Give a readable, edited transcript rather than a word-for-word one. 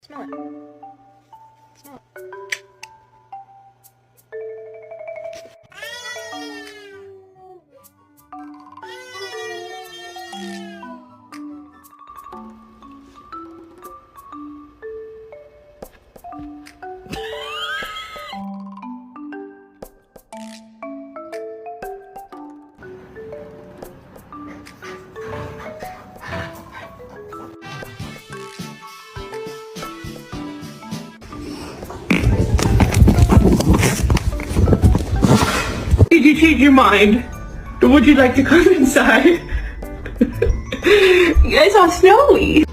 Smell it. Smell it. Did you change your mind? Would you like to come inside? You guys are snowy.